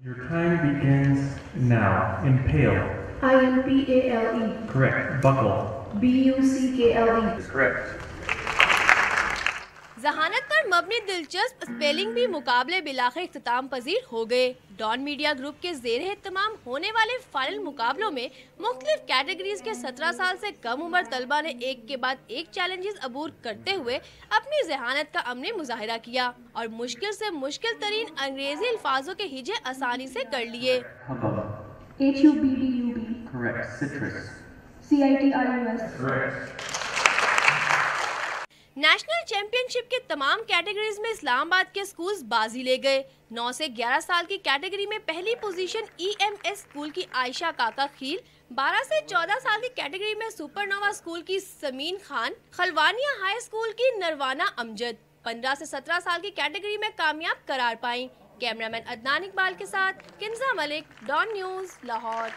Your time begins now. Impale. IMPALE. Correct. Buckle. BUCKLE. Is correct. ذہانت پر مبنی دلچسپ spelling بھی مقابلے بالآخر اختتام پذیر ہو گئے۔ ڈان میڈیا گروپ کے زیر اہتمام ہونے والے فائنل مقابلوں میں مختلف کیٹیگریز کے 17 سال سے کم عمر طلبہ نے ایک کے بعد ایک چیلنجز عبور کرتے ہوئے اپنی ذہانت کا عملی مظاہرہ کیا اور مشکل سے مشکل ترین انگریزی الفاظوں کے ہجے آسانی سے کر لیے۔ HUBBUB. Correct. Citrus. CITRUS. Correct. National championship کے تمام کیٹیگریز میں اسلام آباد کے اسکولز بازی لے گئے۔ 9 سے 11 سال کی کیٹیگری میں پہلی پوزیشن EMS اسکول کی عائشہ کاکا خیل، 12 سے 14 سال کی کیٹیگری میں سپر نووا اسکول کی سمین خان، خلوانیہ ہائی اسکول کی نروانا امجد 15 سے 17 سال کی کیٹیگری میں کامیاب قرار پائیں۔ کیمرہ مین عدنان اقبال کے ساتھ کنزہ ملک، ڈان نیوز، لاہور۔